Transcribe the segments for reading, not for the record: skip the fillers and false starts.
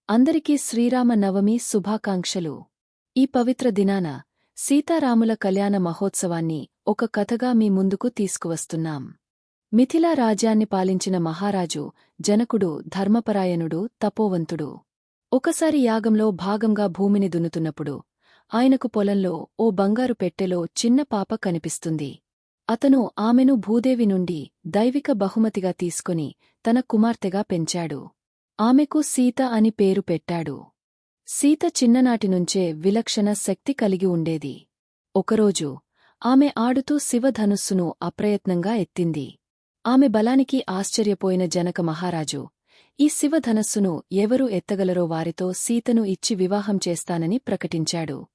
అందరికీ శ్రీరామ నవమి శుభాకాంక్షలు. ఈ పవిత్ర దినాన సీతారాముల కళ్యాణ మహోత్సవాన్ని ఒక కథగా మీ ముందుకు తీసుకువస్తున్నాం. మిథిలా రాజ్యాన్ని పాలించిన మహారాజు జనకుడు ధర్మపరాయణుడు, తపోవంతుడు. ఒకసారి యాగంలో భాగంగా భూమిని దున్నుతున్నప్పుడు ఆయనకు పొలంలో ఓ బంగారు పెట్టెలో చిన్న పాప కనిపిస్తుంది. అతను ఆమెను భూదేవి నుండి దైవిక బహుమతిగా తీసుకుని తన కుమార్తెగా పెంచాడు. ఆమెకు సీత అని పేరు పెట్టాడు. సీత చిన్ననాటినుంచే విలక్షణ శక్తి కలిగి ఉండేది. ఒకరోజు ఆమె ఆడుతూ శివధనుస్సును అప్రయత్నంగా ఎత్తింది. ఆమె బలానికి ఆశ్చర్యపోయిన జనక మహారాజు ఈ శివధనస్సును ఎవరు ఎత్తగలరో వారితో సీతను ఇచ్చి వివాహం చేస్తానని ప్రకటించాడు.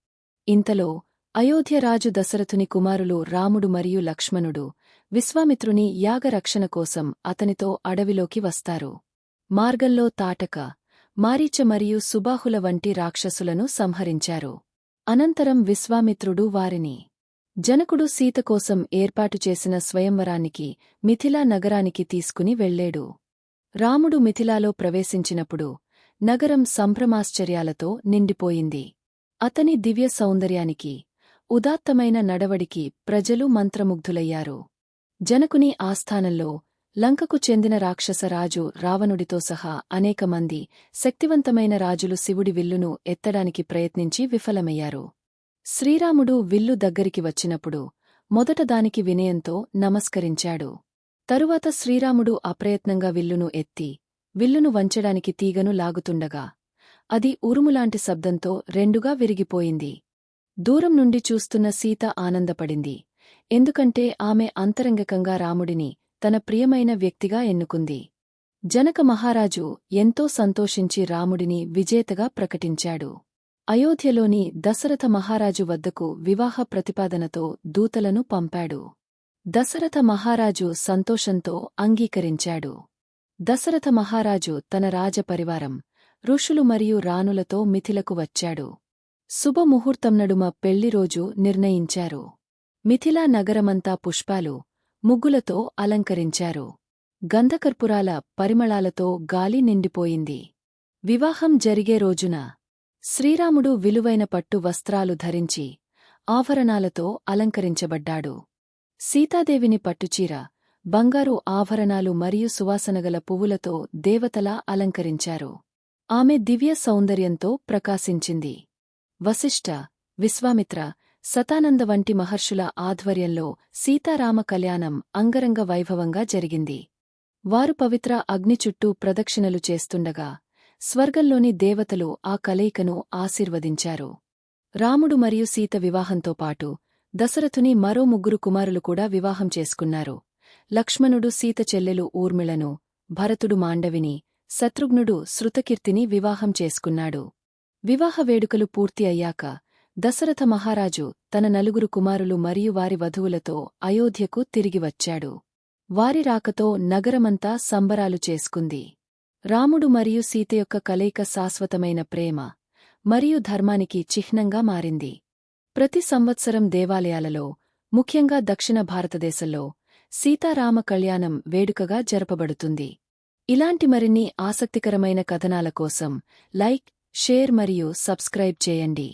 ఇంతలో అయోధ్యరాజు దశరథుని కుమారులు రాముడు మరియు లక్ష్మణుడు విశ్వామిత్రుని యాగరక్షణ కోసం అతనితో అడవిలోకి వస్తారు. మార్గంలో తాటక, మారీచ మరియు సుబాహుల వంటి రాక్షసులను సంహరించారు. అనంతరం విశ్వామిత్రుడు వారిని జనకుడు సీత కోసం ఏర్పాటు చేసిన స్వయంవరానికి మిథిలా నగరానికి తీసుకుని వెళ్లేడు. రాముడు మిథిలాలో ప్రవేశించినప్పుడు నగరం సంభ్రమాశ్చర్యాలతో నిండిపోయింది. అతని దివ్య సౌందర్యానికి, ఉదాత్తమైన నడవడికి ప్రజలు మంత్రముగ్ధులయ్యారు. జనకుని ఆస్థానంలో లంకకు చెందిన రాక్షస రాజు రావణుడితో సహా అనేకమంది శక్తివంతమైన రాజులు శివుడి విల్లును ఎత్తడానికి ప్రయత్నించి విఫలమయ్యారు. శ్రీరాముడు విల్లు దగ్గరికి వచ్చినప్పుడు మొదట దానికి వినయంతో నమస్కరించాడు. తరువాత శ్రీరాముడు అప్రయత్నంగా విల్లును ఎత్తి విల్లును వంచడానికి తీగను లాగుతుండగా అది ఉరుములాంటి శబ్దంతో రెండుగా విరిగిపోయింది. దూరం నుండి చూస్తున్న సీత ఆనందపడింది. ఎందుకంటే ఆమె అంతరంగికంగా రాముడిని తన ప్రియమైన వ్యక్తిగా ఎన్నుకుంది. జనక మహారాజు ఎంతో సంతోషించి రాముడిని విజేతగా ప్రకటించాడు. అయోధ్యలోని దశరథ మహారాజు వద్దకు వివాహ ప్రతిపాదనతో దూతలను పంపాడు. దశరథ మహారాజు సంతోషంతో అంగీకరించాడు. దశరథ మహారాజు తన రాజపరివారం, ఋషులు మరియు రాణులతో మిథిలకు వచ్చాడు. శుభముహూర్తం నడుమ పెళ్లిరోజు నిర్ణయించారు. మిథిలా నగరమంతా పుష్పాలు, ముగ్గులతో అలంకరించారు. గంధకర్పూరాల పరిమళాలతో గాలి నిండిపోయింది. వివాహం జరిగే రోజున శ్రీరాముడు విలువైన పట్టు వస్త్రాలు ధరించి ఆభరణాలతో అలంకరించబడ్డాడు. సీతాదేవిని పట్టుచీర, బంగారు ఆభరణాలు మరియు సువాసనగల పువ్వులతో దేవతలా అలంకరించారు. ఆమె దివ్య సౌందర్యంతో ప్రకాశించింది. వశిష్ఠ, విశ్వామిత్ర, శతానంద వంటి మహర్షుల ఆధ్వర్యంలో సీతారామ కళ్యాణం అంగరంగ వైభవంగా జరిగింది. వారు పవిత్ర అగ్ని చుట్టూ ప్రదక్షిణలు చేస్తుండగా స్వర్గంలోని దేవతలు ఆ కలయికను ఆశీర్వదించారు. రాముడు మరియు సీత వివాహంతో పాటు దశరథుని మరో ముగ్గురు కుమారులు కూడా వివాహం చేసుకున్నారు. లక్ష్మణుడు సీత చెల్లెలు ఊర్మిళను, భరతుడు మాండవిని, శత్రుఘ్నుడు శృతకీర్తిని వివాహం చేసుకున్నాడు. వివాహ వేడుకలు పూర్తి అయ్యాక దశరథ మహారాజు తన నలుగురు కుమారులు మరియు వారి వధువులతో అయోధ్యకు తిరిగి వచ్చాడు. వారి రాకతో నగరమంతా సంబరాలు చేసుకుంది. రాముడు మరియు సీత యొక్క కలయిక శాశ్వతమైన ప్రేమ మరియు ధర్మానికి చిహ్నంగా మారింది. ప్రతి సంవత్సరం దేవాలయాలలో, ముఖ్యంగా దక్షిణ భారతదేశంలో సీతారామ కళ్యాణం వేడుకగా జరపబడుతుంది. ఇలాంటి మరిన్ని ఆసక్తికరమైన కథనాల కోసం లైక్, షేర్ మరియు సబ్స్క్రైబ్ చేయండి.